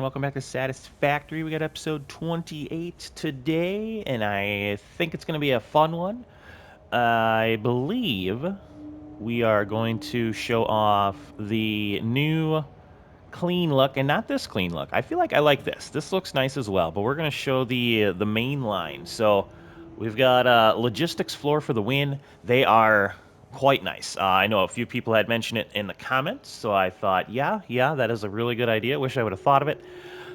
welcome back to Satisfactory. We got episode 28 today, and I think it's going to be a fun one. I believe we are going to show off the new clean look, and not this clean look. I feel like I like this. This looks nice as well, but we're going to show the main line. So we've got logistics floor for the win. They are quite nice. I know a few people had mentioned it in the comments, so I thought, yeah, that is a really good idea. Wish I would have thought of it.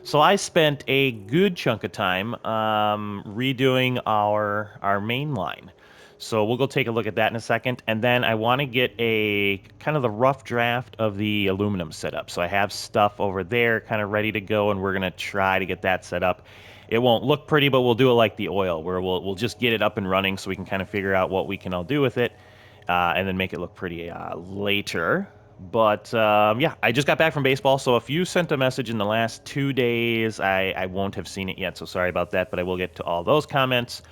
So I spent a good chunk of time redoing our main line. So we'll go take a look at that in a second, and then I want to get a kind of the rough draft of the aluminum setup. So I have stuff over there kind of ready to go, and we're gonna try to get that set up. It won't look pretty, but we'll do it like the oil, where we'll just get it up and running so we can kind of figure out what we can all do with it, and then make it look pretty later. But yeah, I just got back from baseball, so if you sent a message in the last 2 days, I won't have seen it yet, so sorry about that, but I will get to all those comments.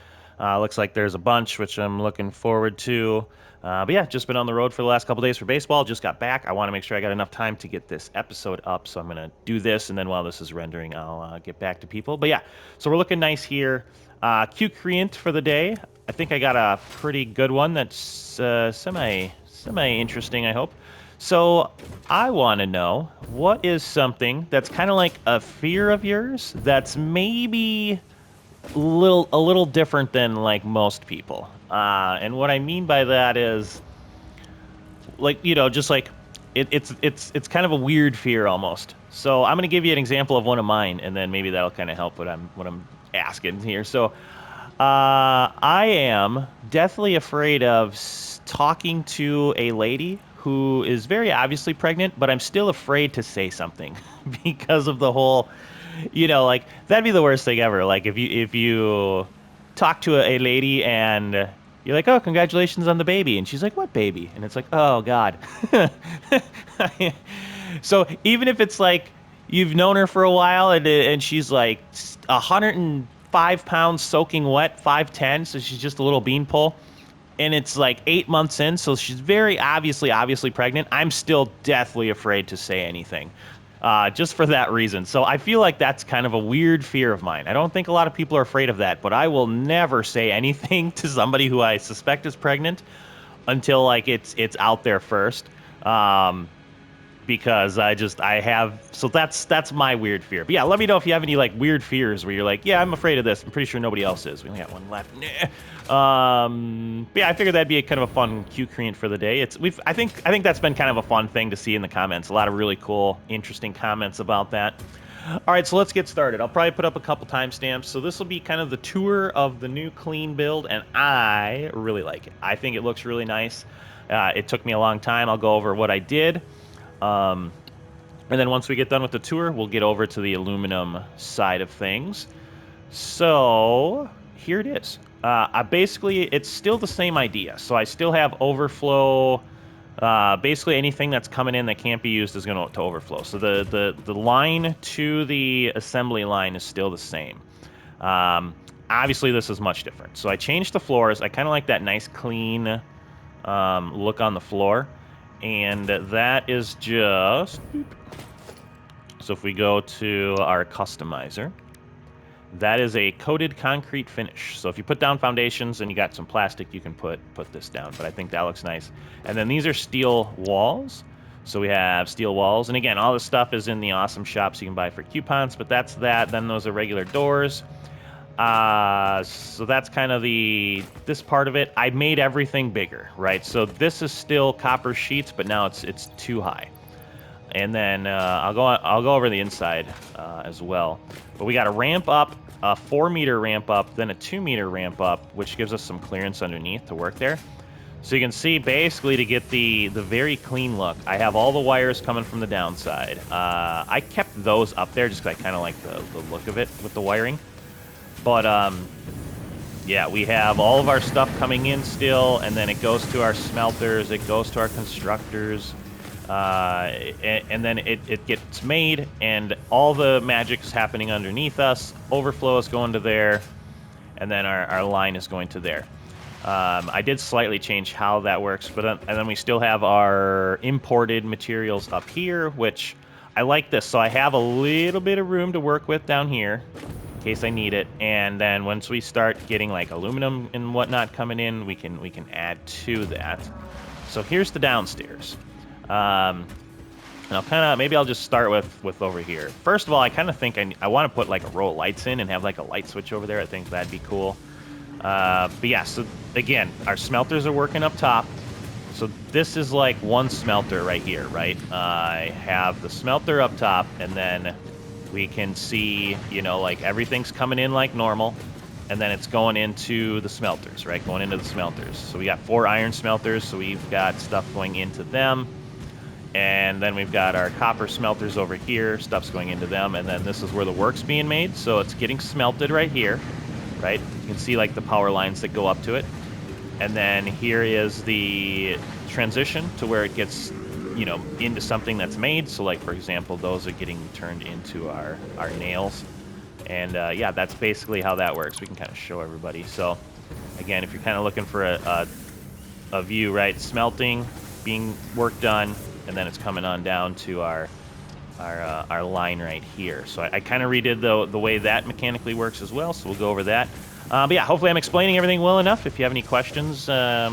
Looks like there's a bunch, which I'm looking forward to. But yeah, just been on the road for the last couple days for baseball. Just got back. I want to make sure I got enough time to get this episode up, so I'm going to do this, and then while this is rendering, I'll get back to people. But yeah, so we're looking nice here. Cute Creant for the day. I think I got a pretty good one that's semi-interesting, I hope. So I want to know, what is something that's kind of like a fear of yours that's maybe a little different than like most people? And what I mean by that is, like, just like it's kind of a weird fear almost. So I'm gonna give you an example of one of mine, and then maybe that'll kind of help what I'm asking here. So I am deathly afraid of talking to a lady who is very obviously pregnant, but I'm still afraid to say something because of the whole, like, that'd be the worst thing ever. Like if you talk to a lady and you're like, "Oh, congratulations on the baby," and she's like, "What baby?" And it's like, "Oh God." So even if it's like you've known her for a while and she's like 105 pounds soaking wet, 5'10", so she's just a little beanpole, and it's like 8 months in, so she's very obviously pregnant, I'm still deathly afraid to say anything, just for that reason. So I feel like that's kind of a weird fear of mine. I don't think a lot of people are afraid of that, but I will never say anything to somebody who I suspect is pregnant until like it's out there first. Because I have, so that's my weird fear. But yeah, let me know if you have any like weird fears where you're like, yeah, I'm afraid of this. I'm pretty sure nobody else is. We only got one left. But yeah, I figured that'd be a kind of a fun Q creant for the day. I think that's been kind of a fun thing to see in the comments. A lot of really cool, interesting comments about that. All right, so let's get started. I'll probably put up a couple timestamps. So this will be kind of the tour of the new clean build, and I really like it. I think it looks really nice. It took me a long time. I'll go over what I did. And then once we get done with the tour, we'll get over to the aluminum side of things. So here it is. Basically, it's still the same idea. So I still have overflow. Basically, anything that's coming in that can't be used is going to overflow. So the line to the assembly line is still the same. Obviously, this is much different. So I changed the floors. I kind of like that nice, clean look on the floor. And that is just... So if we go to our customizer, that is a coated concrete finish. So if you put down foundations and you got some plastic, you can put this down. But I think that looks nice. And then these are steel walls. So we have steel walls. And again, all this stuff is in the awesome shops you can buy for coupons. But that's that. Then those are regular doors. So that's kind of this part of it. I made everything bigger, right? So this is still copper sheets, but now it's too high. And then I'll go over the inside as well. But we got a ramp up, a 4-meter ramp up, then a 2-meter ramp up, which gives us some clearance underneath to work there. So you can see, basically, to get the very clean look, I have all the wires coming from the downside. I kept those up there just because I kind of like the look of it with the wiring. But, yeah, we have all of our stuff coming in still, and then it goes to our smelters, it goes to our constructors, and then it gets made, and all the magic's happening underneath us. Overflow is going to there, and then our line is going to there. I did slightly change how that works, but and then we still have our imported materials up here, which I like this. So I have a little bit of room to work with down here in case I need it. And then once we start getting like aluminum and whatnot coming in, we can add to that. So here's the downstairs. And I'll kind of, maybe I'll just start with over here. First of all, I kind of think I want to put like a row of lights in and have like a light switch over there. I think that'd be cool. But yeah, so again, our smelters are working up top. So this is like one smelter right here, right? I have the smelter up top, and then we can see, you know, like everything's coming in like normal, and then it's going into the smelters, right? Going into the smelters. So we got 4 iron smelters, so we've got stuff going into them. And then we've got our copper smelters over here, stuff's going into them, and then this is where the work's being made, so it's getting smelted right here, right? You can see like the power lines that go up to it. And then here is the transition to where it gets, you know, into something that's made. So like, for example, those are getting turned into our nails. And yeah, that's basically how that works. We can kind of show everybody. So again, if you're kind of looking for a view, right? Smelting, being work done, and then it's coming on down to our line right here. So I kind of redid the way that mechanically works as well, so we'll go over that. But yeah, hopefully I'm explaining everything well enough. If you have any questions,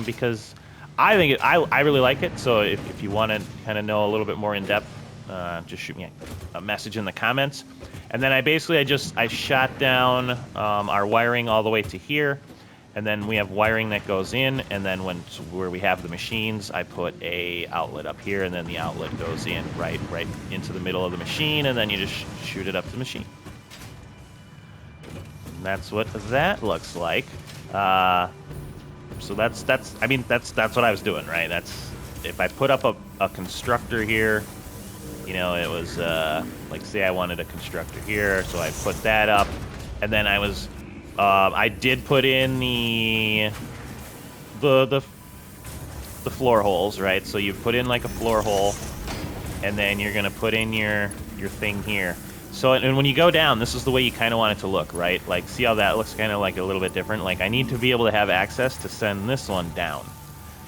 because I think I really like it, so if you want to kind of know a little bit more in depth, just shoot me a message in the comments. And then I shot down our wiring all the way to here. And then we have wiring that goes in, and then where we have the machines, I put a outlet up here, and then the outlet goes in right into the middle of the machine, and then you just shoot it up to the machine. And that's what that looks like. So that's what I was doing, right? That's if I put up a constructor here, you know, it was like, say I wanted a constructor here, so I put that up, and then I did put in the floor holes, right? So you put in like a floor hole, and then you're gonna put in your thing here. So and when you go down, this is the way you kind of want it to look, right? Like, see how that looks kind of like a little bit different? Like, I need to be able to have access to send this one down.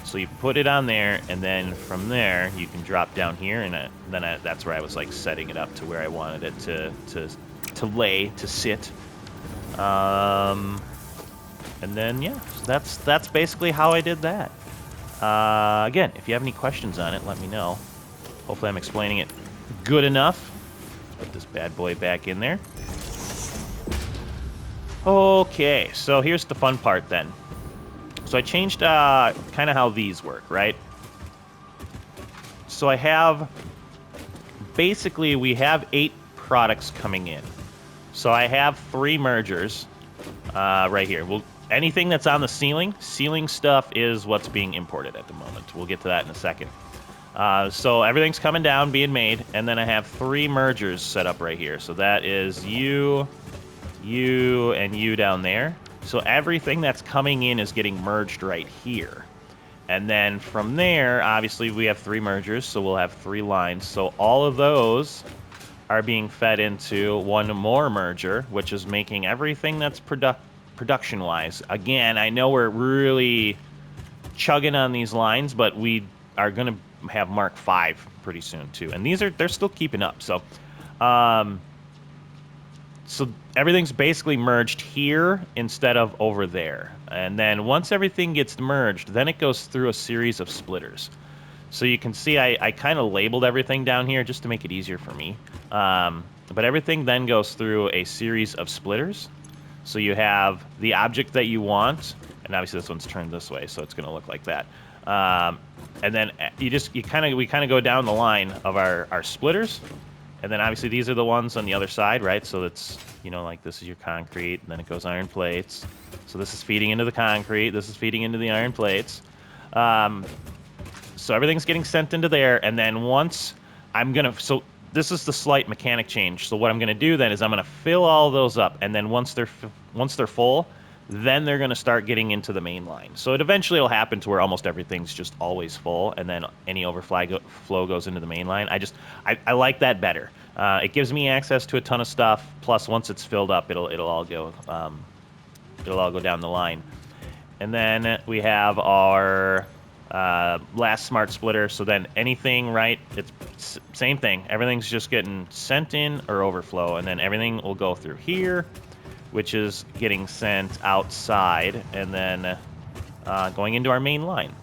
So you put it on there, and then from there you can drop down here, and that's where I was like setting it up to where I wanted it to sit. And then yeah, so that's basically how I did that. Again, if you have any questions on it, let me know. Hopefully I'm explaining it good enough. Put this bad boy back in there. Okay, so here's the fun part then. So I changed kind of how these work, right? So basically we have 8 products coming in. So I have 3 mergers right here. Anything that's on the ceiling stuff is what's being imported at the moment. We'll get to that in a second. So everything's coming down, being made, and then I have 3 mergers set up right here. So that is you, and you down there. So everything that's coming in is getting merged right here. And then from there, obviously we have 3 mergers, so we'll have 3 lines. So all of those are being fed into one more merger, which is making everything that's production-wise. Again, I know we're really chugging on these lines, but we are going to have Mark 5 pretty soon too, and they're still keeping up. So, so everything's basically merged here instead of over there, and then once everything gets merged, then it goes through a series of splitters. So you can see I kind of labeled everything down here just to make it easier for me. But everything then goes through a series of splitters. So you have the object that you want, and obviously this one's turned this way, so it's going to look like that. And then we kind of go down the line of our splitters, and then obviously these are the ones on the other side, right? So it's, you know, like this is your concrete, and then it goes iron plates. So this is feeding into the concrete, this is feeding into the iron plates. So everything's getting sent into there, and then so this is the slight mechanic change. So what I'm gonna do then is I'm gonna fill all those up, and then once they're full, then they're gonna start getting into the main line. So it eventually will happen to where almost everything's just always full, and then any overflow goes into the main line. I like that better. It gives me access to a ton of stuff. Plus, once it's filled up, it'll all go down the line. And then we have our last smart splitter. So then anything, right, it's same thing. Everything's just getting sent in or overflow, and then everything will go through here, which is getting sent outside, and then going into our main line.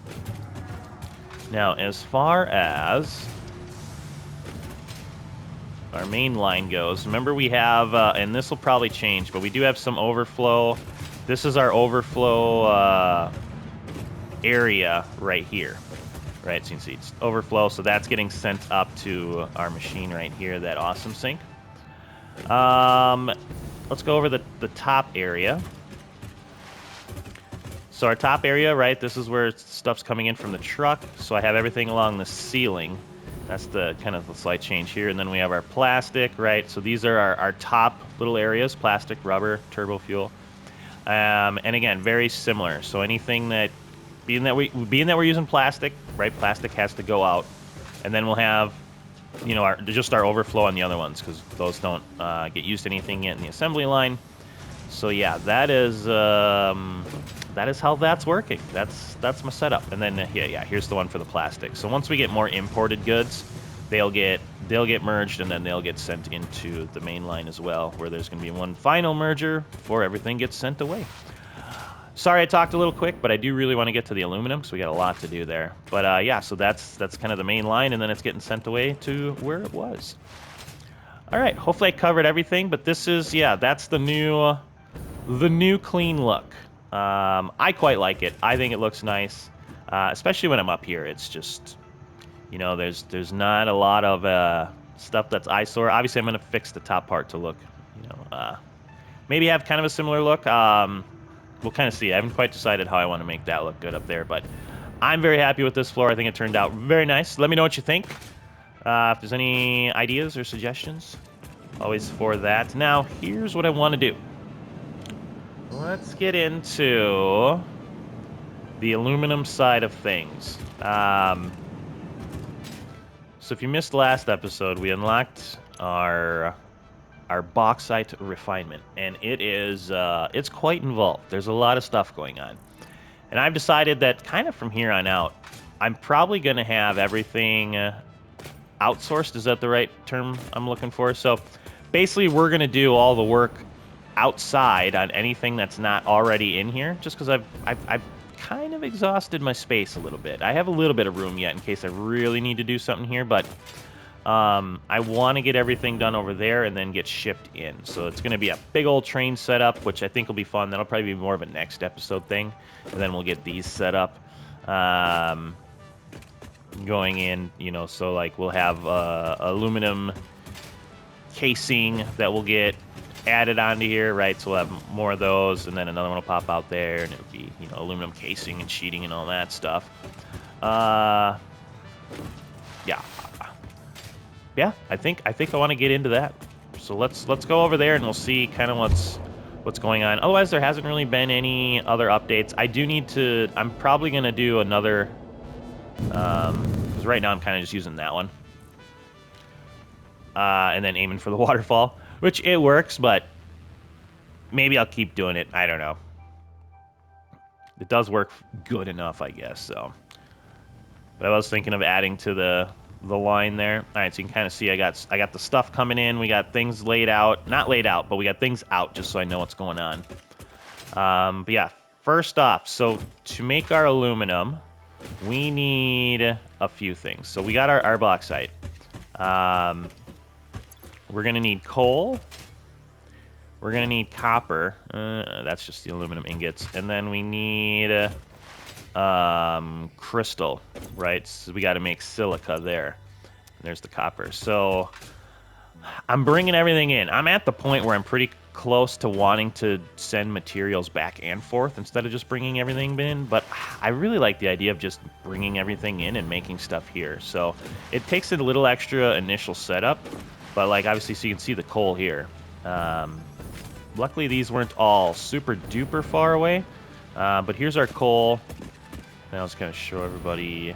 Now, as far as our main line goes, remember we have, and this will probably change, but we do have some overflow. This is our overflow area right here, right? So you can see it's overflow, so that's getting sent up to our machine right here, that awesome sink. Let's go over the top area. So our top area, right, this is where stuff's coming in from the truck. So I have everything along the ceiling. That's the kind of the slight change here. And then we have our plastic, right? So these are our top little areas: plastic, rubber, turbo fuel. And again, very similar. So anything that, being that we're using plastic, right? Plastic has to go out, and then we'll have, you know, just our overflow on the other ones, because those don't get used to anything yet in the assembly line. So yeah, that is how that's working. That's my setup. And then yeah, here's the one for the plastic. So once we get more imported goods, they'll get merged, and then they'll get sent into the main line as well, where there's going to be one final merger before everything gets sent away. Sorry I talked a little quick, but I do really want to get to the aluminum, because we got a lot to do there. But yeah, so that's kind of the main line, and then it's getting sent away to where it was. All right, hopefully I covered everything, but this is, yeah, that's the new clean look. I quite like it. I think it looks nice, especially when I'm up here. It's just, you know, there's not a lot of stuff that's eyesore. Obviously, I'm going to fix the top part to look, you know, maybe have kind of a similar look. We'll kind of see. I haven't quite decided how I want to make that look good up there, but I'm very happy with this floor. I think it turned out very nice. Let me know what you think. If there's any ideas or suggestions, always for that. Now, here's what I want to do. Let's get into the aluminum side of things. So if you missed last episode, we unlocked our bauxite refinement, and it is it's quite involved. There's a lot of stuff going on, and I've decided that kind of from here on out, I'm probably going to have everything outsourced. Is that the right term I'm looking for? So basically, we're going to do all the work outside on anything that's not already in here, just because I've kind of exhausted my space a little bit. I have a little bit of room yet in case I really need to do something here, but I want to get everything done over there and then get shipped in. So it's going to be a big old train setup, which I think will be fun. That'll probably be more of a next episode thing, and then we'll get these set up going in, you know, so like we'll have aluminum casing that will get added onto here, right? So we'll have more of those, and then another one will pop out there, and it'll be, you know, aluminum casing and sheeting and all that stuff. Yeah, I think I want to get into that. So let's go over there, and we'll see kind of what's going on. Otherwise, there hasn't really been any other updates. I do need to. I'm probably gonna do another. Because right now I'm kind of just using that one, and then aiming for the waterfall, which it works, but maybe I'll keep doing it. I don't know. It does work good enough, I guess. So, but I was thinking of adding to the line there. All right, so you can kind of see I got the stuff coming in. We got things laid out, not laid out, but we got things out just so I know what's going on. But yeah, first off, so to make our aluminum, we need a few things. So we got our bauxite. We're gonna need coal. We're gonna need copper. That's just the aluminum ingots, and then we need crystal, right? So we got to make silica there. And there's the copper. So I'm bringing everything in. I'm at the point where I'm pretty close to wanting to send materials back and forth instead of just bringing everything in, but I really like the idea of just bringing everything in and making stuff here. So it takes a little extra initial setup, but like obviously, so you can see the coal here. Luckily these weren't all super duper far away, but here's our coal. Now let's kind of show everybody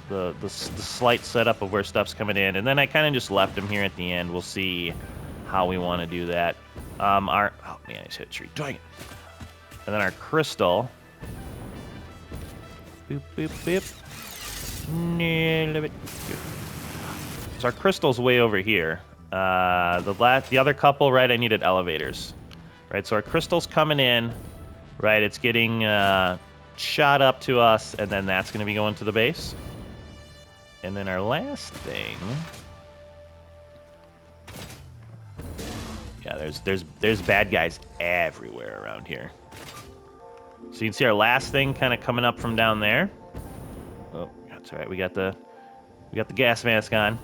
the slight setup of where stuff's coming in, and then I kind of just left them here at the end. We'll see how we want to do that. Oh man, I just hit a tree. Dang it. And then our crystal. Boop, boop, boop. So our crystal's way over here. The other couple, right, I needed elevators. Right, so our crystal's coming in. Right, it's getting shot up to us, and then that's going to be going to the base. And then our last thing... Yeah, there's bad guys everywhere around here. So you can see our last thing kind of coming up from down there. Oh, that's all right. We got the gas mask on.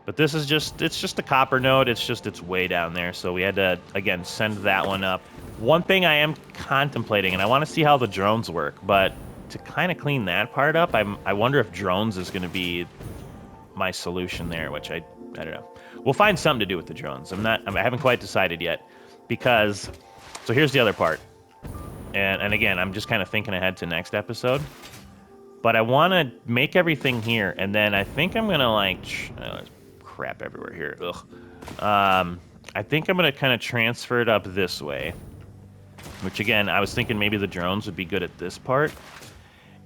But this is it's just a copper node. It's way down there. So we had to again send that one up. One thing I am contemplating, and I want to see how the drones work, but to kind of clean that part up, I wonder if drones is going to be my solution there, which I don't know. We'll find something to do with the drones. I haven't quite decided yet, because so here's the other part. And again, I'm just kind of thinking ahead to next episode. But I want to make everything here, and then I think I'm gonna there's crap everywhere here. Ugh. I think I'm gonna kind of transfer it up this way. Which again, I was thinking maybe the drones would be good at this part.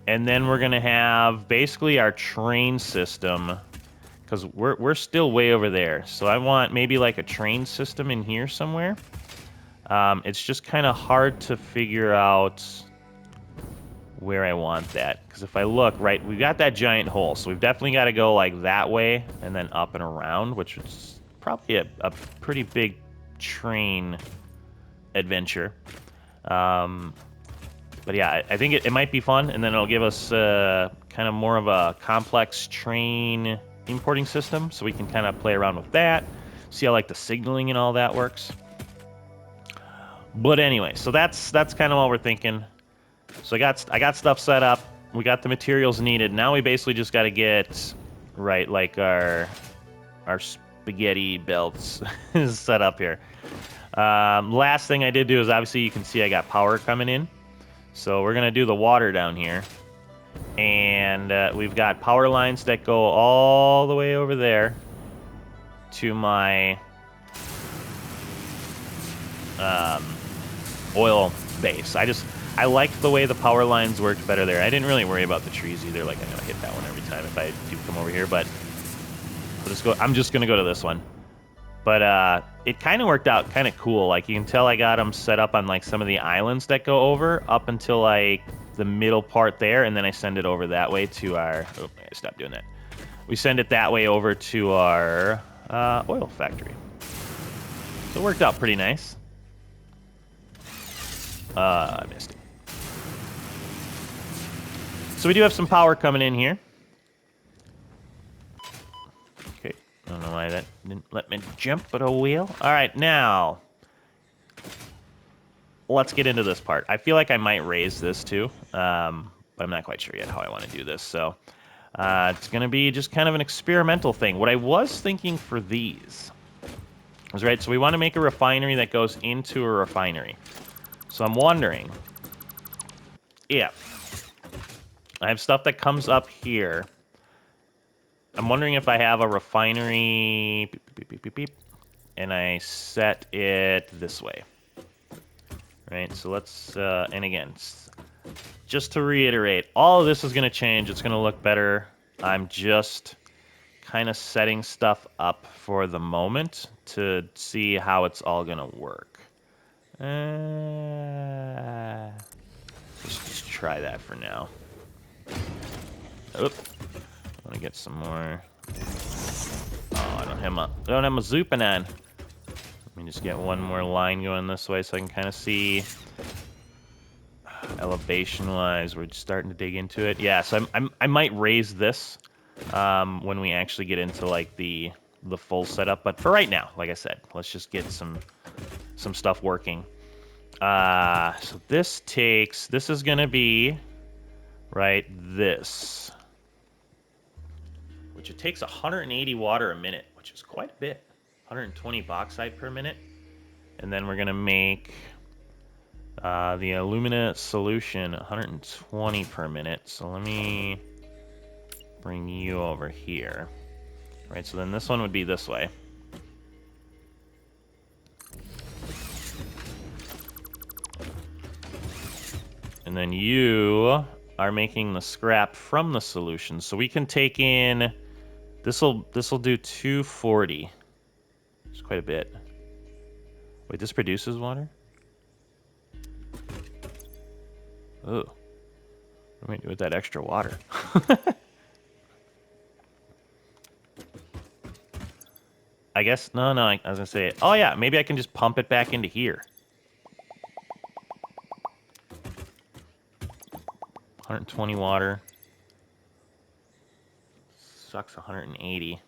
And then we're gonna have basically our train system, because we're still way over there. So I want maybe like a train system in here somewhere. It's just kind of hard to figure out where I want that. Because if I look, right, we've got that giant hole. So we've definitely got to go like that way and then up and around, which is probably a pretty big train adventure. But yeah, I think it might be fun. And then it'll give us kind of more of a complex train importing system. So we can kind of play around with that. See how like the signaling and all that works. But anyway, so that's kind of what we're thinking. So I got stuff set up. We got the materials needed. Now we basically just got to get right like our spaghetti belts set up here. Last thing I did do is obviously you can see I got power coming in. So we're gonna do the water down here, and we've got power lines that go all the way over there to my oil base. I liked the way the power lines worked better there. I didn't really worry about the trees either. Like, I'm gonna hit that one every time if I do come over here, but I'm just gonna go to this one. But it kind of worked out kind of cool. Like, you can tell I got them set up on like some of the islands that go over up until like the middle part there, and then I send it over that way to our... Oh, I stopped doing that. We send it that way over to our oil factory. So it worked out pretty nice. I missed it. So we do have some power coming in here. Okay, I don't know why that didn't let me jump, but oh well. All right, now let's get into this part. I feel like I might raise this too, but I'm not quite sure yet how I want to do this. So it's going to be just kind of an experimental thing. What I was thinking for these was, right, so we want to make a refinery that goes into a refinery. So I'm wondering if I have stuff that comes up here. I'm wondering if I have a refinery, beep, beep, beep, beep, beep, and I set it this way. Right, so let's, and again, just to reiterate, all of this is going to change. It's going to look better. I'm just kind of setting stuff up for the moment to see how it's all going to work. Let's just try that for now. Oop. I want to get some more. Oh, I don't have my zooping on. Let me just get one more line going this way so I can kind of see elevation-wise. We're just starting to dig into it. Yeah, so I might raise this when we actually get into like the full setup. But for right now, like I said, let's just get some stuff working. So this is gonna be right this, which it takes 180 water a minute, which is quite a bit. 120 bauxite per minute. And then we're gonna make the alumina solution 120 per minute. So let me bring you over here. Right, so then this one would be this way. And then you are making the scrap from the solution. So we can take in, this'll do 240. It's quite a bit. Wait, this produces water? Oh. What am I do with that extra water? I guess, no, I was gonna say, oh yeah, maybe I can just pump it back into here. 120 water. Sucks 180.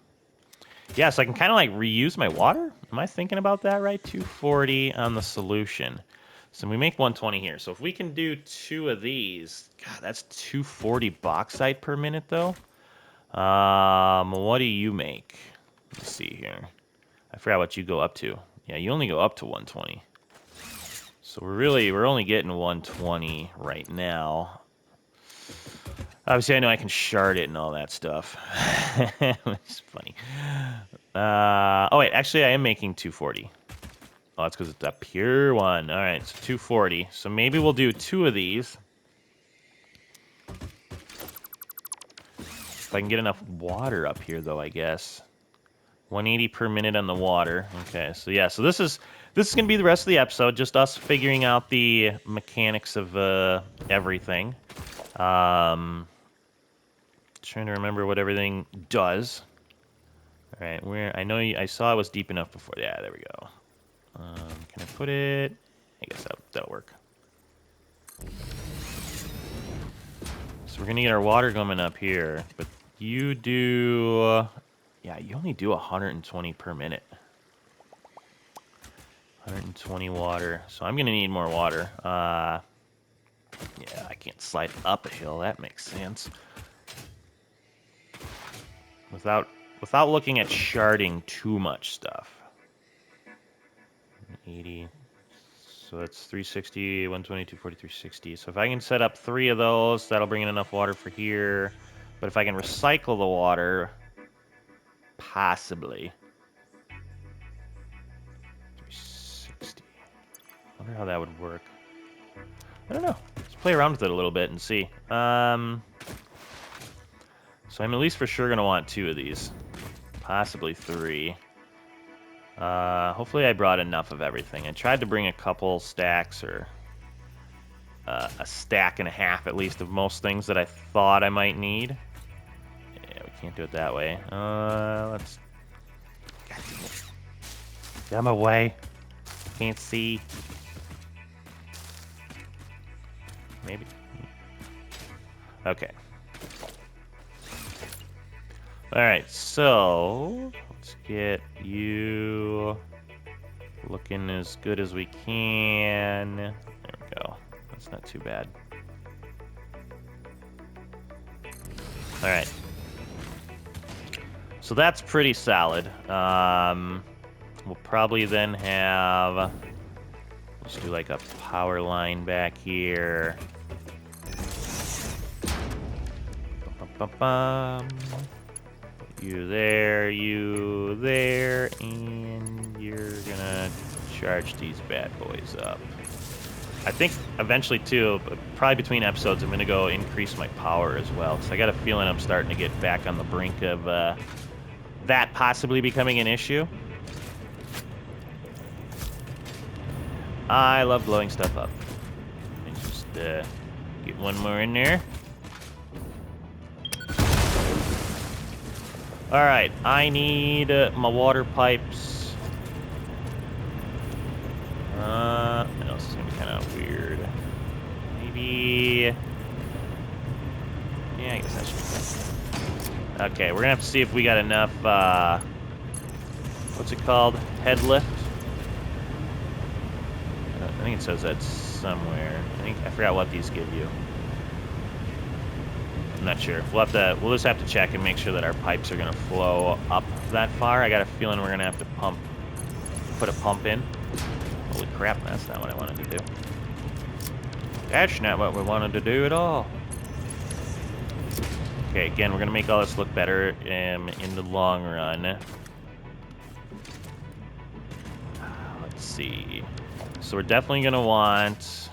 Yeah, so I can kind of like reuse my water. Am I thinking about that right? 240 on the solution. So we make 120 here. So if we can do 2 of these, God, that's 240 bauxite per minute though. What do you make? Let's see here. I forgot what you go up to. Yeah, you only go up to 120. So we're only getting 120 right now. Obviously, I know I can shard it and all that stuff. It's funny. Oh, wait, actually, I am making 240. Oh, that's because it's a pure one. All right, so 240. So maybe we'll do 2 of these. If I can get enough water up here, though, I guess. 180 per minute on the water. Okay, so yeah, so this is going to be the rest of the episode, just us figuring out the mechanics of everything. Trying to remember what everything does. All right, I know I saw it was deep enough before. Yeah, there we go. Can I put it? I guess that'll work. So we're gonna get our water coming up here, but you do, yeah, you only do 120 per minute. 120 water. So I'm gonna need more water. Yeah, I can't slide up a hill. That makes sense. Without looking at sharding too much stuff. 80. So that's 360, 120, 240, 360. So if I can set up 3 of those, that'll bring in enough water for here. But if I can recycle the water, possibly. 360. I wonder how that would work. I don't know. Let's play around with it a little bit and see. So I'm at least for sure going to want 2 of these. Possibly 3. Hopefully I brought enough of everything. I tried to bring a couple stacks or a stack and a half at least of most things that I thought I might need. Yeah, we can't do it that way. Let's... God damn it. Get out of my way. Can't see. Maybe. Okay. Alright, so let's get you looking as good as we can. There we go. That's not too bad. Alright. So that's pretty solid. We'll probably then have... Let's do like a power line back here. Bum. You there, and you're gonna charge these bad boys up. I think eventually, too, probably between episodes, I'm gonna go increase my power as well, because I got a feeling I'm starting to get back on the brink of that possibly becoming an issue. I love blowing stuff up. Let me just get one more in there. Alright, I need my water pipes. I know this is going to be kind of weird. Maybe... Yeah, I guess that should be fine. Okay, we're going to have to see if we got enough, what's it called? Head lift? I think it says that somewhere. I forgot what these give you. I'm not sure. We'll just have to check and make sure that our pipes are gonna flow up that far. I got a feeling we're gonna have to put a pump in. Holy crap, that's not what I wanted to do. That's not what we wanted to do at all. Okay, again, we're gonna make all this look better in the long run. Let's see. So we're definitely gonna want...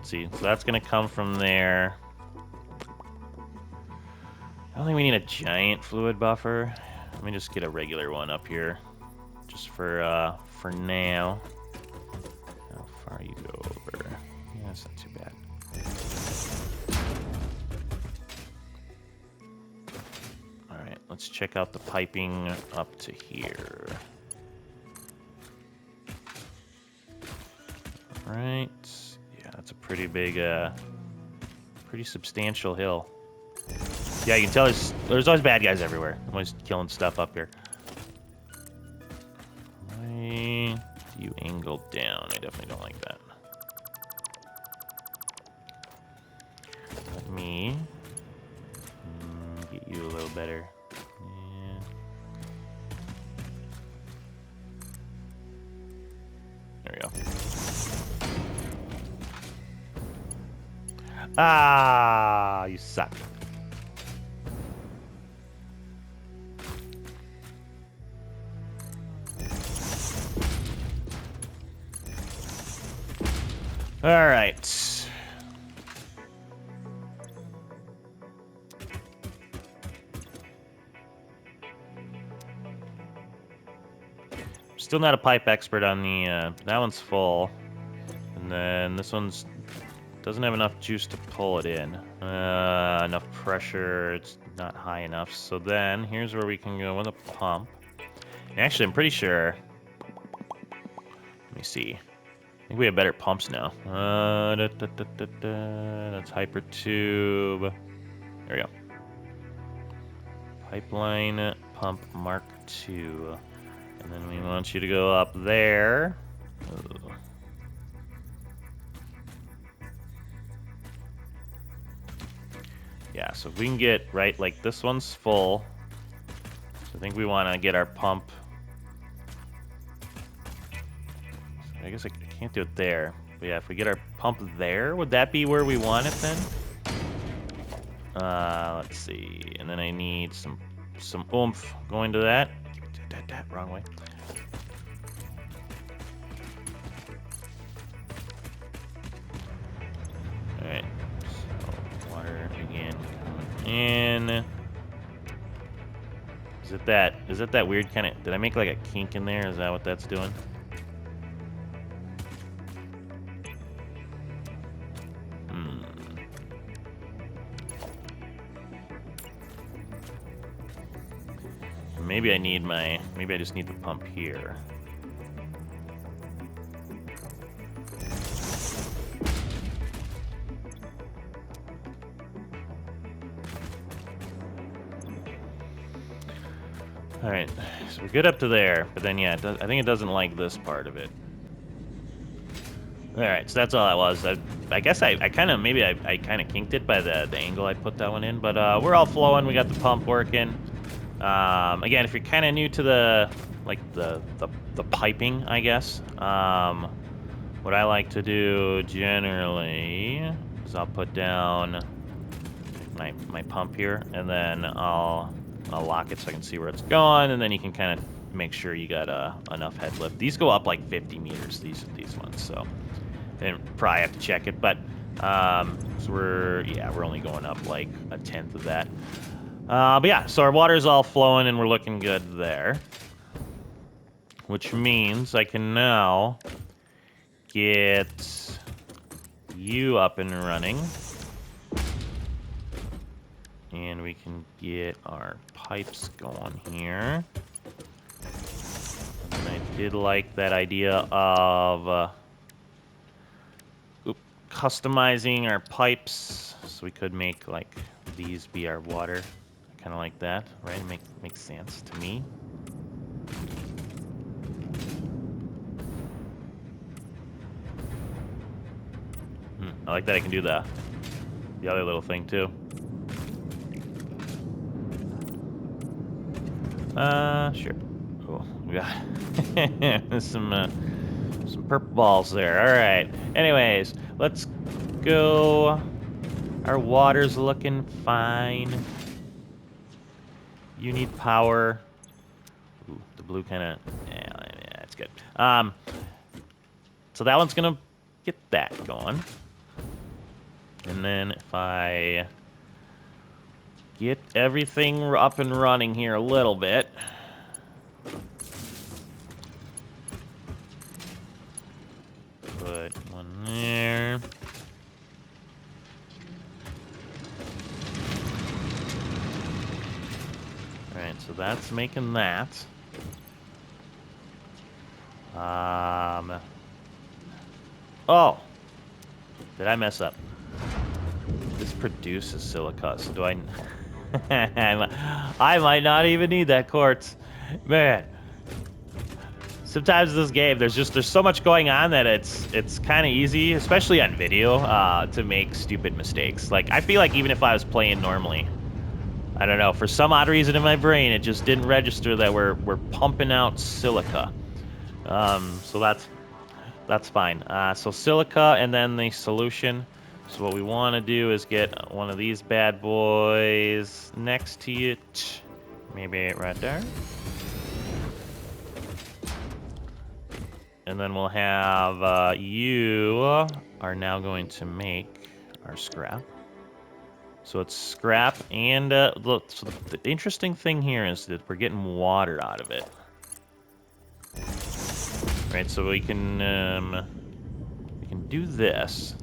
let's see. So that's gonna come from there. I don't think we need a giant fluid buffer. Let me just get a regular one up here, just for now. How far you go over? Yeah, that's not too bad. All right, let's check out the piping up to here. All right, yeah, that's a pretty big, pretty substantial hill. Yeah, you can tell there's always bad guys everywhere. I'm always killing stuff up here. Why do you angle down? I definitely don't like that. Let me get you a little better. Yeah. There we go. Ah, you suck. All right. Still not a pipe expert on the, that one's full. And then this one's doesn't have enough juice to pull it in. Enough pressure, it's not high enough. So then, here's where we can go with a pump. And actually, I'm pretty sure, let me see. I think we have better pumps now. That's hypertube. There we go. Pipeline pump Mark II. And then we want you to go up there. Ooh. Yeah, so if we can get, right, like this one's full. So I think we want to get our pump. So I guess I can't do it there. But yeah, if we get our pump there, would that be where we want it then? Let's see. And then I need some oomph going to that. Wrong way. Alright. So water again coming in. Is it that weird kind of, did I make like a kink in there? Is that what that's doing? Maybe I just need the pump here. Alright, so we're good up to there, but then yeah, I think it doesn't like this part of it. Alright, so that's all that was. I guess I kind of, maybe I kind of kinked it by the angle I put that one in, but we're all flowing, we got the pump working. Again, if you're kind of new to the piping, I guess, what I like to do generally is I'll put down my pump here, and then I'll lock it so I can see where it's going, and then you can kind of make sure you got enough head lift. These go up like 50 meters, these ones, so I didn't probably have to check it, but so we're only going up like a tenth of that. But yeah, so our water's all flowing and we're looking good there. Which means I can now get you up and running. And we can get our pipes going here. And I did like that idea of customizing our pipes. So we could make like these be our water. Kind of like that, right? It makes sense to me. I like that I can do the other little thing too. Sure. Cool. We got some purple balls there. All right. Anyways, let's go. Our water's looking fine. You need power. Ooh, the blue kind of, yeah, it's good. So that one's gonna get that going. And then if I get everything up and running here a little bit. Put one there. Alright, so that's making that. Oh! Did I mess up? This produces silica, so do I... I might not even need that quartz. Man. Sometimes in this game, there's so much going on that it's kind of easy, especially on video, to make stupid mistakes. Like, I feel like even if I was playing normally, I don't know, for some odd reason in my brain, it just didn't register that we're pumping out silica. So that's fine. So silica and then the solution. So what we want to do is get one of these bad boys next to it. Maybe right there. And then we'll have you are now going to make our scrap. So it's scrap and look. So the interesting thing here is that we're getting water out of it. Right. So we can do this.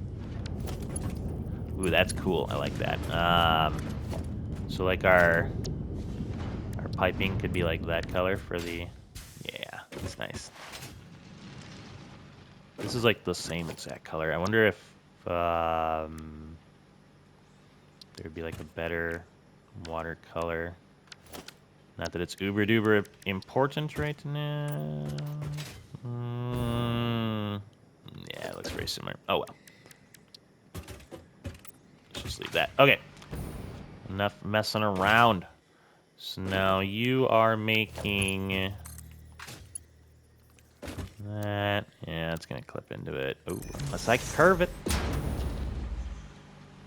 Ooh, that's cool. I like that. So like our piping could be like that color for the. Yeah, that's nice. This is like the same exact color. I wonder if there'd be like a better watercolor. Not that it's uber duper important right now. Yeah, it looks very similar. Oh well. Let's just leave that. Okay. Enough messing around. So now you are making that. Yeah, it's gonna clip into it. Oh, unless I curve it.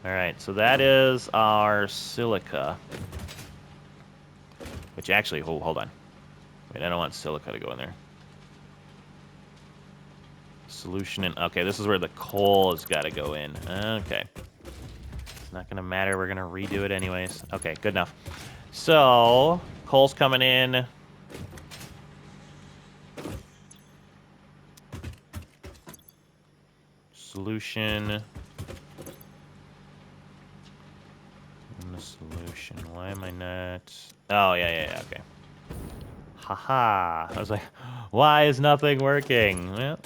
All right, so that is our silica. Which actually, hold on. Wait, I don't want silica to go in there. Solution in. Okay, this is where the coal has got to go in. Okay. It's not gonna matter. We're gonna redo it anyways. Okay, good enough. So coal's coming in. Solution. And the solution. Why am I not? Oh yeah. Okay. Haha. I was like, why is nothing working? Well,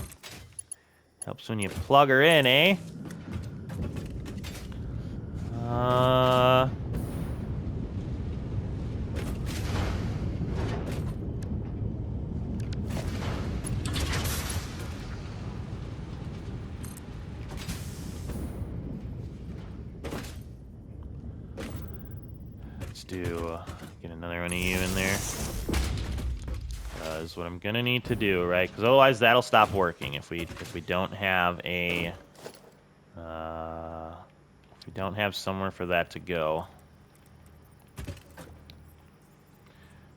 helps when you plug her in, eh? Let's get another one of you in there. Is what I'm gonna need to do, right? Because otherwise that'll stop working if we don't have a if we don't have somewhere for that to go.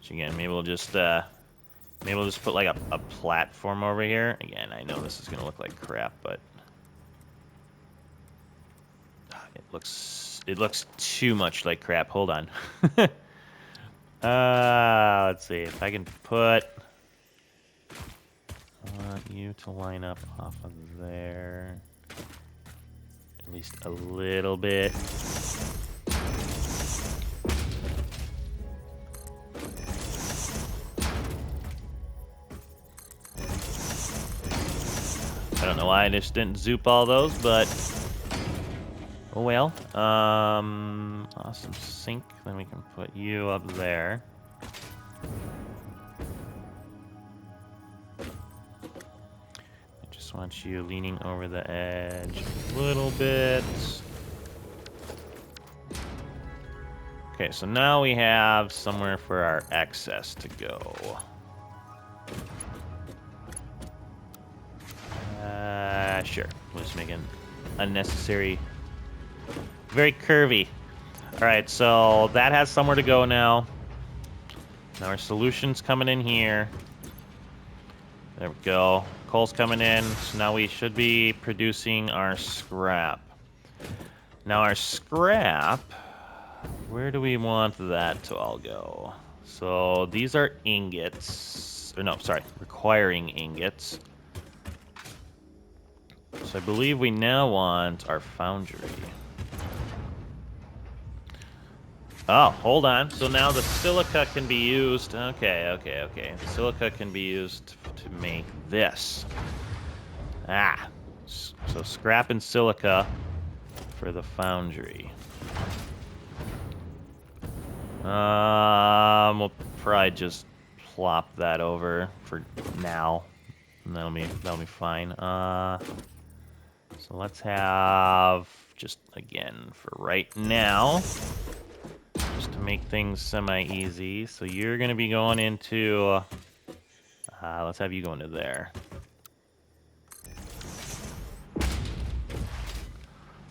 So again, maybe we'll just put like a platform over here. Again, I know this is gonna look like crap, but it looks too much like crap. Hold on. Let's see if I can put. I want you to line up off of there. At least a little bit. I don't know why I just didn't zoop all those, but oh well. Awesome sink. Then we can put you up there. I just want you leaning over the edge a little bit. Okay, so now we have somewhere for our excess to go. Sure. We'll just make it unnecessary. Very curvy. Alright, so that has somewhere to go now. Now our solution's coming in here. There we go. Coal's coming in. So now we should be producing our scrap. Now our scrap, where do we want that to all go? So these are ingots, or no, sorry, requiring ingots. So I believe we now want our foundry. Oh, hold on. So now the silica can be used. Okay. The silica can be used to make this. Ah, so scrap and silica for the foundry. We'll probably just plop that over for now, and that'll be fine. So let's have just again for right now, just to make things semi-easy. So you're gonna be going into. Let's have you go into there.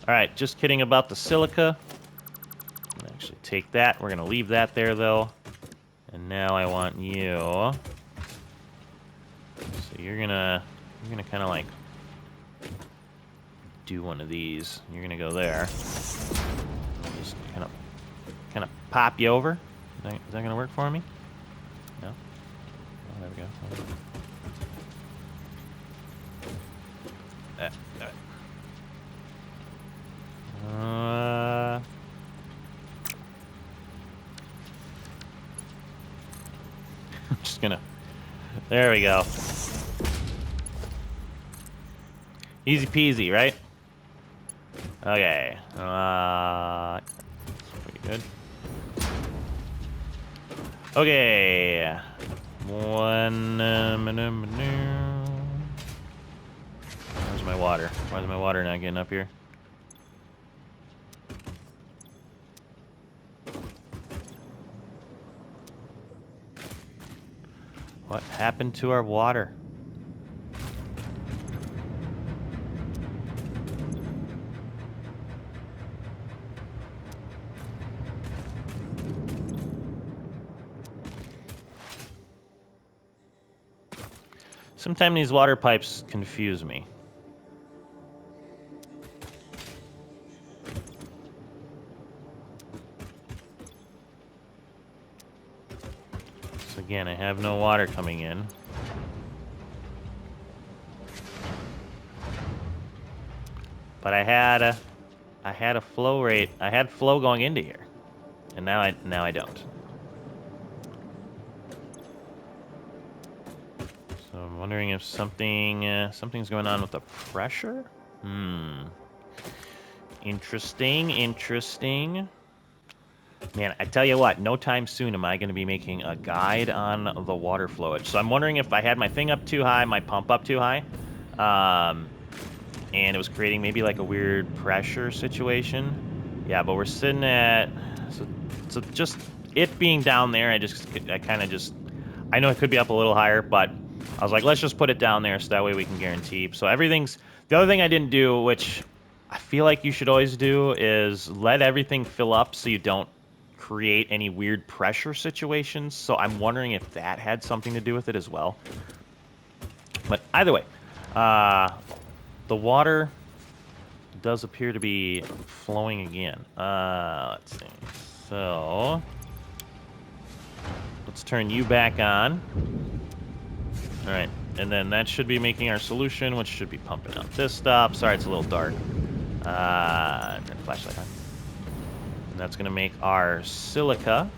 All right, just kidding about the silica. Actually, take that. We're gonna leave that there though. And now I want you. So you're gonna kind of like do one of these. You're gonna go there. Just kind of pop you over. Is that gonna work for me? No. Oh, there we go. I'm just gonna. There we go. Easy peasy, right? Okay. Pretty good. Okay. Where's my water? Why is my water not getting up here? What happened to our water? Sometimes these water pipes confuse me. So again, I have no water coming in. But I had a flow rate. I had flow going into here, and now I don't. So I'm wondering if something's going on with the pressure. Interesting. Man, I tell you what, no time soon am I going to be making a guide on the water flowage. So I'm wondering if I had my thing up too high, my pump up too high, and it was creating maybe like a weird pressure situation. Yeah, but we're sitting at, so just it being down there, I know it could be up a little higher, but I was like, let's just put it down there so that way we can guarantee. So the other thing I didn't do, which I feel like you should always do, is let everything fill up so you don't create any weird pressure situations. So I'm wondering if that had something to do with it as well. But either way, the water does appear to be flowing again. Let's see. So let's turn you back on. All right, and then that should be making our solution, which should be pumping out this stuff. Sorry, it's a little dark. Turn the flashlight on. And that's gonna make our silica.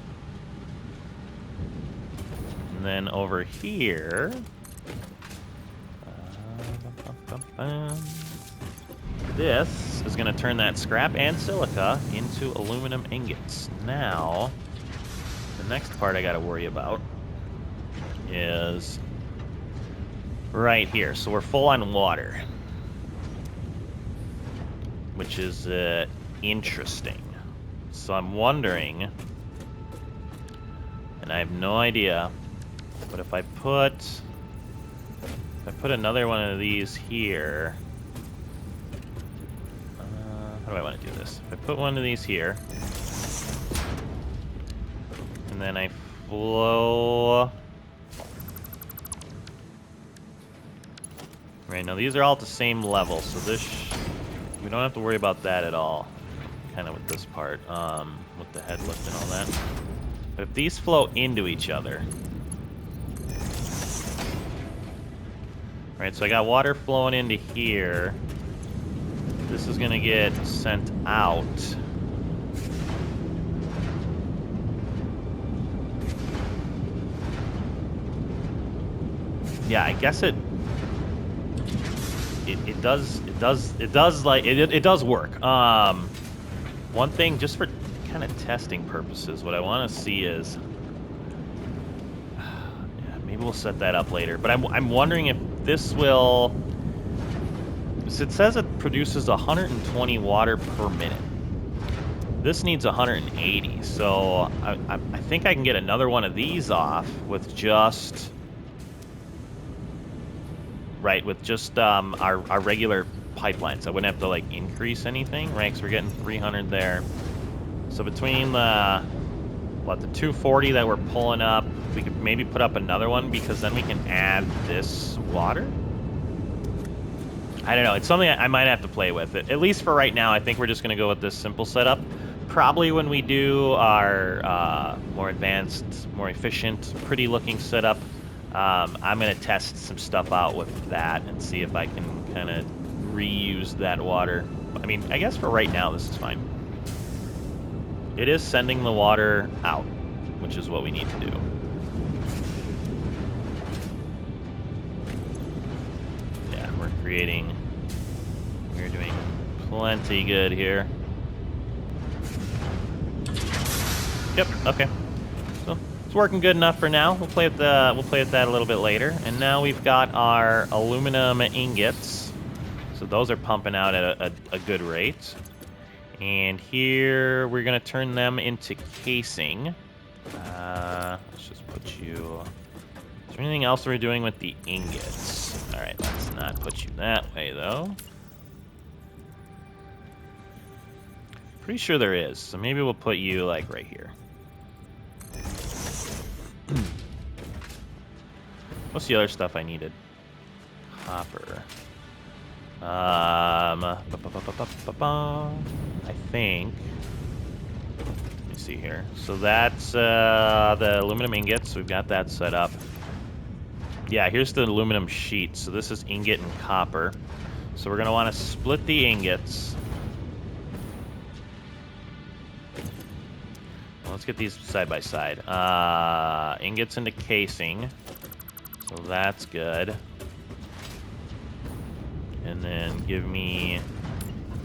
And then over here, this is gonna turn that scrap and silica into aluminum ingots. Now, the next part I gotta worry about is right here. So we're full on water, which is interesting. So I'm wondering, and I have no idea, but if I put another one of these here, how do I want to do this? If I put one of these here, and then I flow. Right, now these are all at the same level, so we don't have to worry about that at all. kind of with this part, with the head lift and all that. But if these flow into each other... Right, so I got water flowing into here. This is going to get sent out. Yeah, I guess it does work. One thing, just for kind of testing purposes, what I want to see is, yeah, maybe we'll set that up later. But I'm wondering if this will. So it says it produces 120 water per minute. This needs 180, so I think I can get another one of these off with just. Right, with just our regular pipelines. I wouldn't have to, like, increase anything, right? Because we're getting 300 there. So between the 240 that we're pulling up, we could maybe put up another one, because then we can add this water? I don't know. It's something I might have to play with. At least for right now, I think we're just going to go with this simple setup. Probably when we do our more advanced, more efficient, pretty-looking setup, I'm going to test some stuff out with that and see if I can kind of reuse that water. I mean, I guess for right now, this is fine. It is sending the water out, which is what we need to do. Yeah, we're doing plenty good here. Yep, okay. So it's working good enough for now. We'll play with that a little bit later. And now we've got our aluminum ingots. So those are pumping out at a good rate. And here we're gonna turn them into casing. Let's just put you. Is there anything else we're doing with the ingots? All right, let's not put you that way though. Pretty sure there is. So maybe we'll put you like right here. What's the other stuff I needed? Copper. I think. Let me see here. So that's the aluminum ingots. We've got that set up. Yeah, here's the aluminum sheet. So this is ingot and copper. So we're gonna want to split the ingots. Let's get these side by side. Ingots into casing. So that's good. And then give me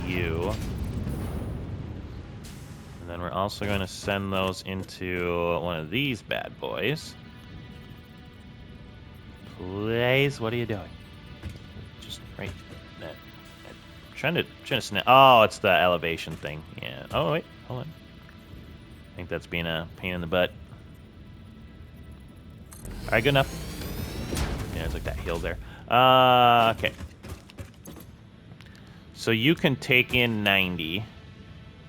you. And then we're also going to send those into one of these bad boys. Please, what are you doing? Just right there. Trying to snap. Oh, it's the elevation thing. Yeah. Oh, wait. Hold on. I think that's being a pain in the butt. All right, good enough. Yeah, it's like that hill there. Okay. So you can take in 90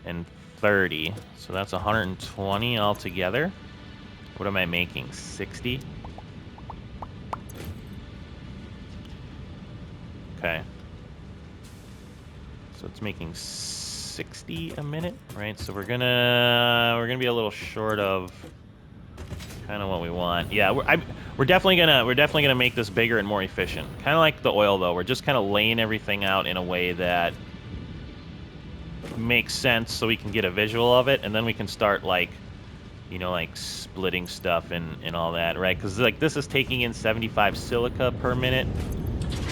and 30. So that's 120 altogether. What am I making? 60? Okay. So it's making 60 a minute, right? So we're gonna be a little short of kind of what we want. Yeah, we're definitely gonna make this bigger and more efficient. Kind of like the oil, though. We're just kind of laying everything out in a way that makes sense, so we can get a visual of it, and then we can start like splitting stuff and all that, right? Because like this is taking in 75 silica per minute.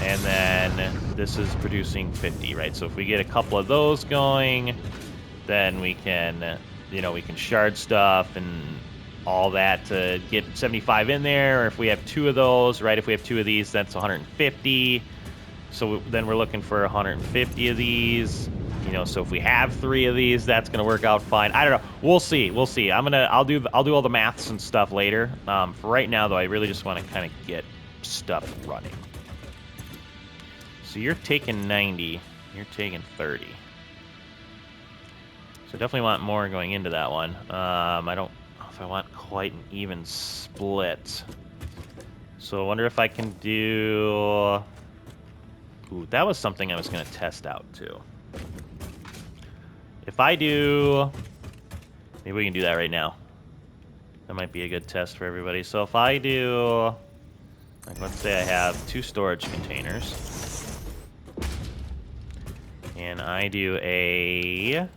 And then this is producing 50, right? So if we get a couple of those going, then we can, we can shard stuff and all that to get 75 in there. Or if we have two of those, right? If we have two of these, that's 150. So then we're looking for 150 of these. So if we have three of these, that's gonna work out fine. I don't know. We'll see. We'll see. I'll do all the maths and stuff later. For right now, though, I really just want to kind of get stuff running. So you're taking 90, you're taking 30. So definitely want more going into that one. I don't know if I want quite an even split. So I wonder if I can do... Ooh, that was something I was going to test out too. If I do... Maybe we can do that right now. That might be a good test for everybody. So if I do... Like, let's say I have 2 storage containers. And I do a...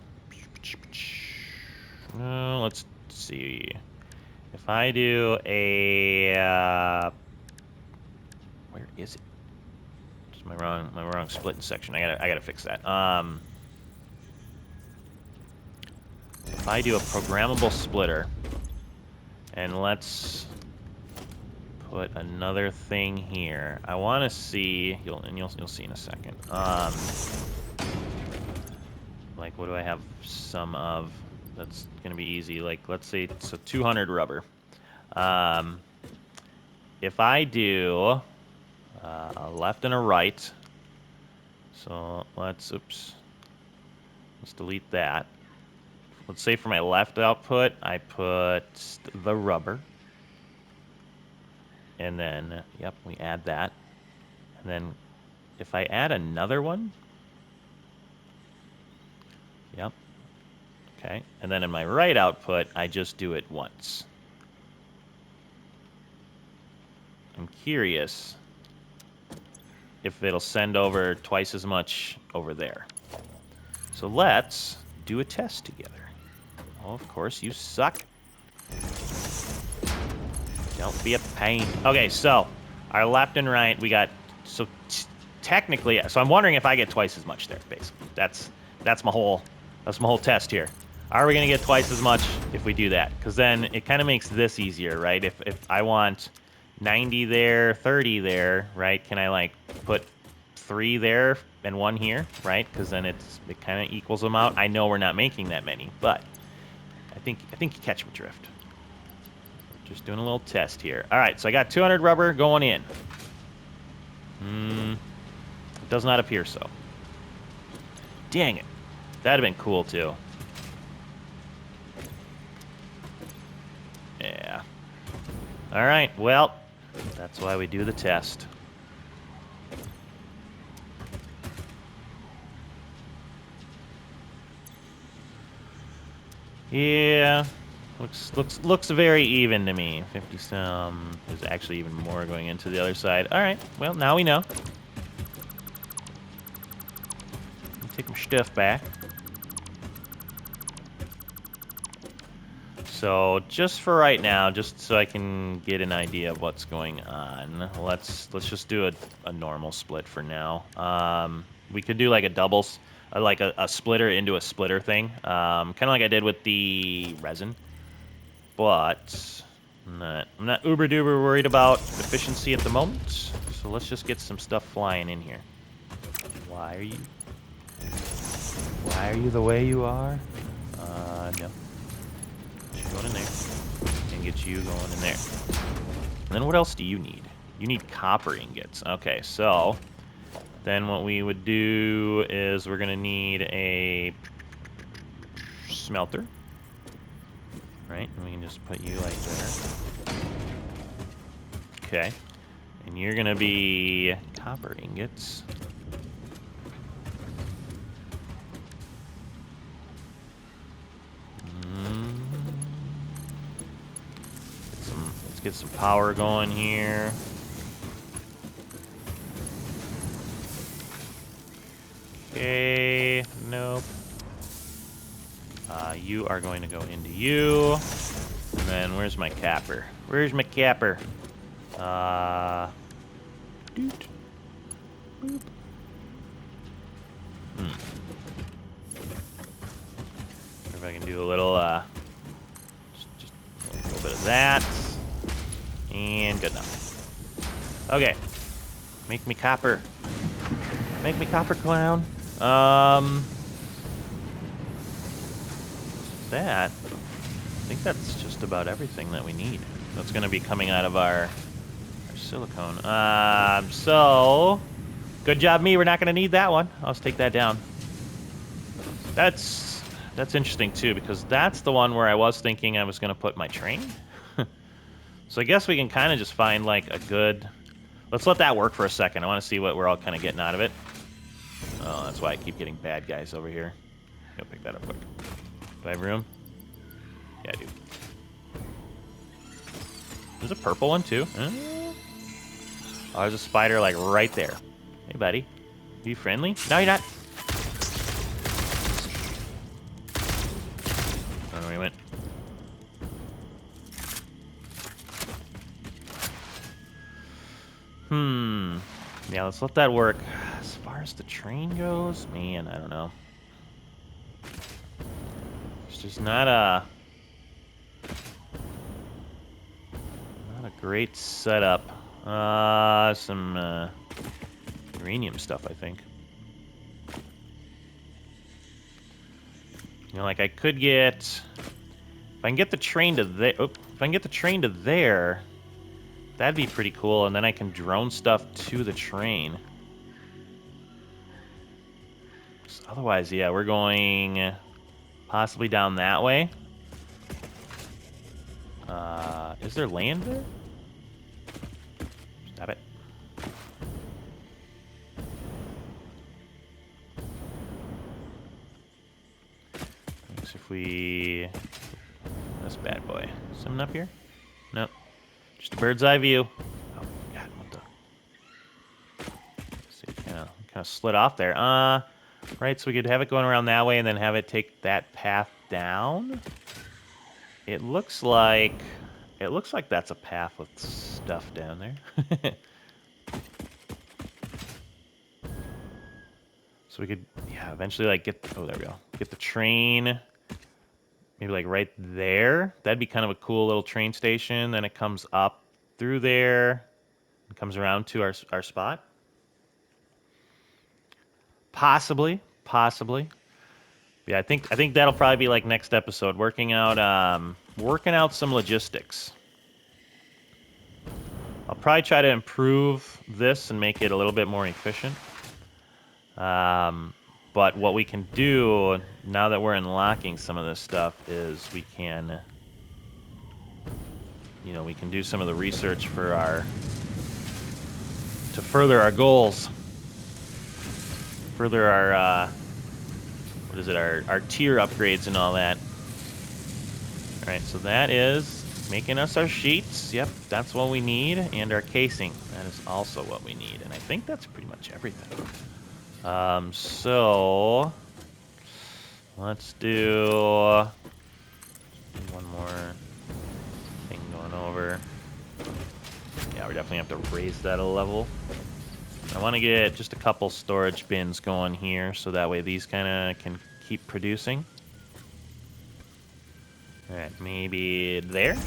let's see. If I do a... where is it? It's my wrong splitting section. I gotta fix that. If I do a programmable splitter, and let's put another thing here. I want to see. You'll see in a second. Like, what do I have some of? That's gonna be easy. Like, let's say so 200 rubber. If I do a left and a right, so let's delete that. Let's say for my left output, I put the rubber. And then, yep, we add that. And then if I add another one, yep, okay. And then in my right output, I just do it once. I'm curious if it'll send over twice as much over there. So let's do a test together. Oh, of course, you suck. Don't be a pain. Okay, so our left and right, we got... So technically, so I'm wondering if I get twice as much there, basically. That's my whole test here. Are we going to get twice as much if we do that? Because then it kind of makes this easier, right? If I want 90 there, 30 there, right? Can I, like, put 3 there and 1 here, right? Because then it kind of equals them out. I know we're not making that many, but I think you catch my drift. Just doing a little test here. All right, so I got 200 rubber going in. It does not appear so. Dang it. That'd have been cool, too. Yeah. All right, well, that's why we do the test. Yeah. Looks very even to me. 50 some. There's actually even more going into the other side. All right. Well, now we know. Take my stuff back. So just for right now, just so I can get an idea of what's going on, let's just do a normal split for now. We could do like a doubles, like a splitter into a splitter thing, kind of like I did with the resin. But I'm not uber duper worried about efficiency at the moment. So let's just get some stuff flying in here. Why are you the way you are? No. Get you going in there. And get you going in there. And then what else do you need? You need copper ingots. Okay, so then what we would do is we're gonna need a smelter. Right, and we can just put you like there. Okay, and you're gonna be copper ingots. Let's get some power going here. Okay, nope. You are going to go into you. And then where's my capper? Where's my capper? Doot. Boop. If I can do a little, just a little bit of that. And good enough. Okay. Make me copper. Make me copper, clown. That, I think that's just about everything that we need. That's going to be coming out of our silicone. So, good job me. We're not going to need that one. I'll just take that down. That's interesting, too, because that's the one where I was thinking I was going to put my train. So I guess we can kind of just find, like, a good... Let's let that work for a second. I want to see what we're all kind of getting out of it. Oh, that's why I keep getting bad guys over here. Go pick that up quick. Do I have room? Yeah, I do. There's a purple one, too. Oh, there's a spider, like, right there. Hey, buddy. Are you friendly? No, you're not. I don't know where he went. Yeah, let's let that work. As far as the train goes, man, I don't know. It's just not a great setup. Some uranium stuff, I think. You know, like I could get, if I can get the train to there. If I can get the train to there, that'd be pretty cool. And then I can drone stuff to the train. So otherwise, yeah, we're going possibly down that way. Is there land there? Stop it. Thanks if we... This bad boy. Something up here? Nope. Just a bird's eye view. Oh, God, what the... Let's see, kind of slid off there. Right, so we could have it going around that way and then have it take that path down. It looks like that's a path with stuff down there. So we could, yeah, eventually, like, get... Oh, there we go. Get the train... Maybe, like, right there. That'd be kind of a cool little train station. Then it comes up through there and comes around to our spot. Possibly. Yeah, I think that'll probably be, like, next episode. Working out some logistics. I'll probably try to improve this and make it a little bit more efficient. But what we can do, now that we're unlocking some of this stuff, is we can, you know, we can do some of the research for to further our goals. Further our, what is it, our tier upgrades and all that. Alright, so that is making us our sheets. Yep, that's what we need. And our casing. That is also what we need. And I think that's pretty much everything. So let's do one more thing going over. Yeah, we definitely have to raise that a level. I want to get just a couple storage bins going here, so that way these kind of can keep producing. All right, maybe there.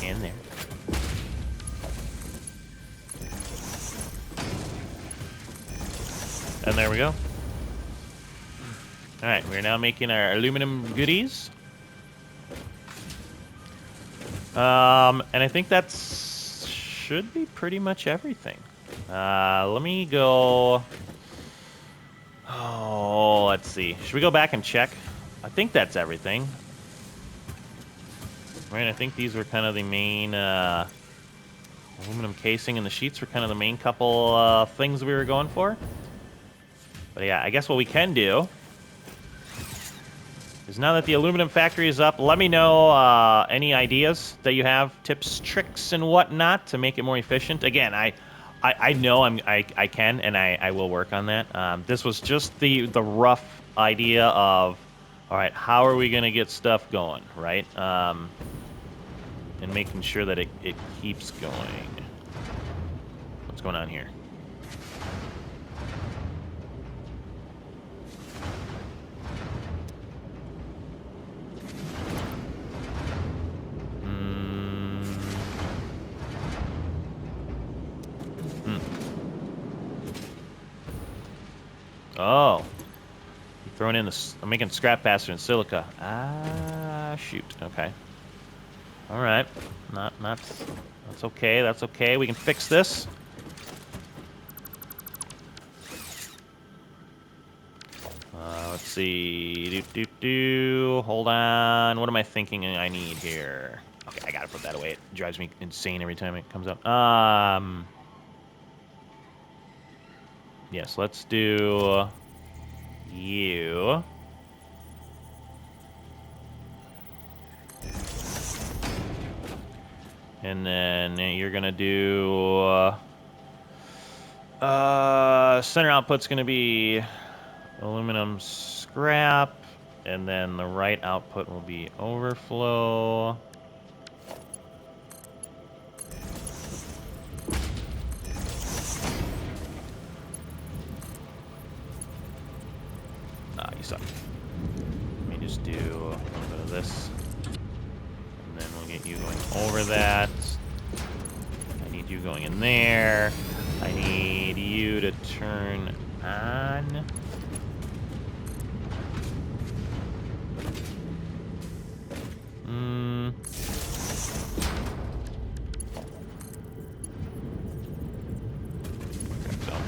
And there. And there we go. All right, we're now making our aluminum goodies. And I think that's should be pretty much everything. Let me go. Oh, let's see. Should we go back and check? I think that's everything. Right, I think these were kind of the main aluminum casing and the sheets were kind of the main couple things we were going for. But yeah, I guess what we can do is now that the aluminum factory is up, let me know any ideas that you have, tips, tricks, and whatnot to make it more efficient. Again, I know I can, and I will work on that. This was just the rough idea of, all right, how are we going to get stuff going, right? And making sure that it keeps going. What's going on here? Oh, throwing in I'm making scrap faster than silica. Ah, shoot. Okay. All right. That's okay. That's okay. We can fix this. Let's see. Hold on. What am I thinking I need here? Okay, I gotta put that away. It drives me insane every time it comes up. Yes, let's do you. And then you're gonna do center output's gonna be aluminum scrap, and then the right output will be overflow. Ah, you suck. Let me just do a little bit of this. And then we'll get you going over that. I need you going in there. I need you to turn on.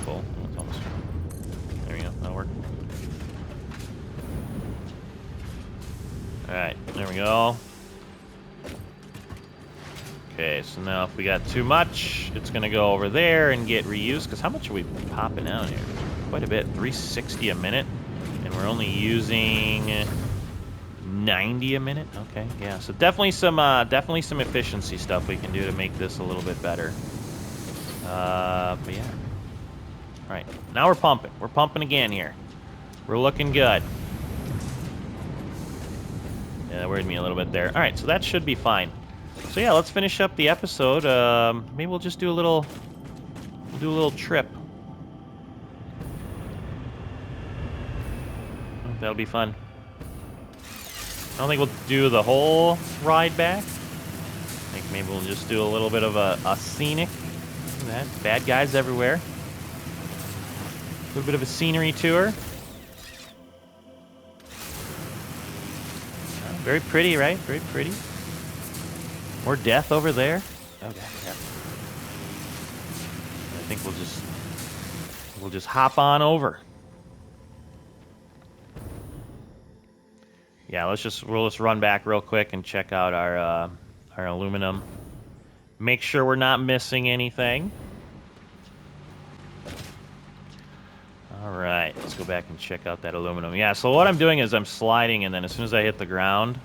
Full. It's almost. There we go. That'll work. Alright, there we go. Okay, so now if we got too much, it's going to go over there and get reused. Because how much are we popping out here? Quite a bit. 360 a minute. And we're only using 90 a minute. Okay, yeah. So definitely some efficiency stuff we can do to make this a little bit better. But yeah. All right, now we're pumping. We're pumping again here. We're looking good. Yeah, that worried me a little bit there. All right, so that should be fine. So yeah, let's finish up the episode. Maybe we'll just do a little trip. That'll be fun. I don't think we'll do the whole ride back. I think maybe we'll just do a little bit of a scenic. Look at that, bad guys everywhere. A little bit of a scenery tour. Very pretty, right? Very pretty. More death over there. Okay, yeah. I think we'll just hop on over. Yeah, we'll just run back real quick and check out our aluminum. Make sure we're not missing anything. All right, let's go back and check out that aluminum. Yeah, so what I'm doing is I'm sliding, and then as soon as I hit the ground,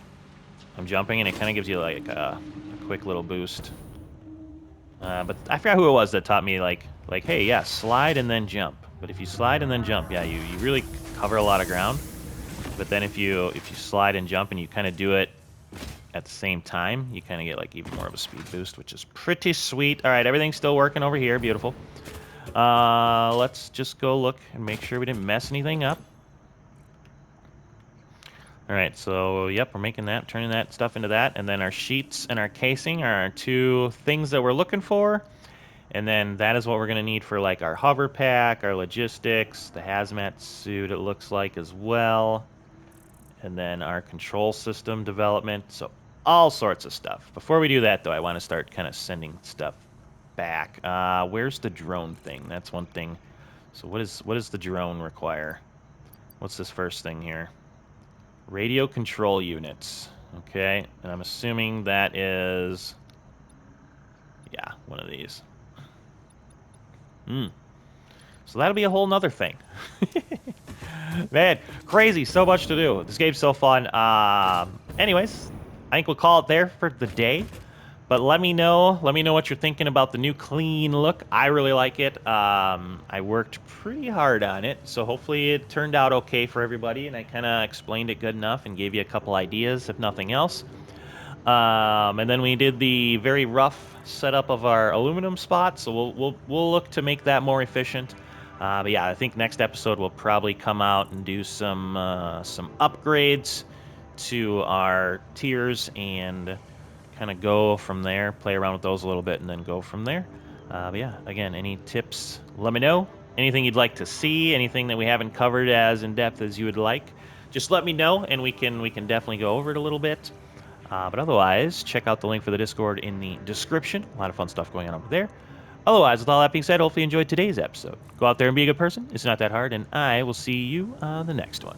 I'm jumping, and it kind of gives you like a quick little boost. But I forgot who it was that taught me like, hey, yeah, slide and then jump. But if you slide and then jump, yeah, you really cover a lot of ground. But then if you slide and jump and you kind of do it at the same time, you kind of get like even more of a speed boost, which is pretty sweet. All right, everything's still working over here. Beautiful. Let's just go look and make sure we didn't mess anything up. All right, so yep, we're making that, turning that stuff into that, and then our sheets and our casing are our two things that we're looking for. And then that is what we're gonna need for like our hover pack, our logistics, the hazmat suit it looks like as well. And then our control system development, so all sorts of stuff. Before we do that though, I wanna start kind of sending stuff back. Where's the drone thing? That's one thing. So what does the drone require? What's this first thing here? Radio control units. Okay, and I'm assuming that is, yeah, one of these. So that'll be a whole nother thing. Man, crazy, so much to do. This game's so fun. Anyways, I think we'll call it there for the day. But let me know what you're thinking about the new clean look. I really like it. I worked pretty hard on it, so hopefully it turned out okay for everybody, and I kind of explained it good enough and gave you a couple ideas, if nothing else. And then we did the very rough setup of our aluminum spot, so we'll look to make that more efficient. But yeah, I think next episode we'll probably come out and do some upgrades to our tiers and kind of go from there, play around with those a little bit, and then go from there. But yeah, again, any tips, let me know. Anything you'd like to see, anything that we haven't covered as in depth as you would like, just let me know, and we can definitely go over it a little bit. But otherwise, check out the link for the Discord in the description. A lot of fun stuff going on over there. Otherwise, with all that being said, hopefully you enjoyed today's episode. Go out there and be a good person. It's not that hard, and I will see you on the next one.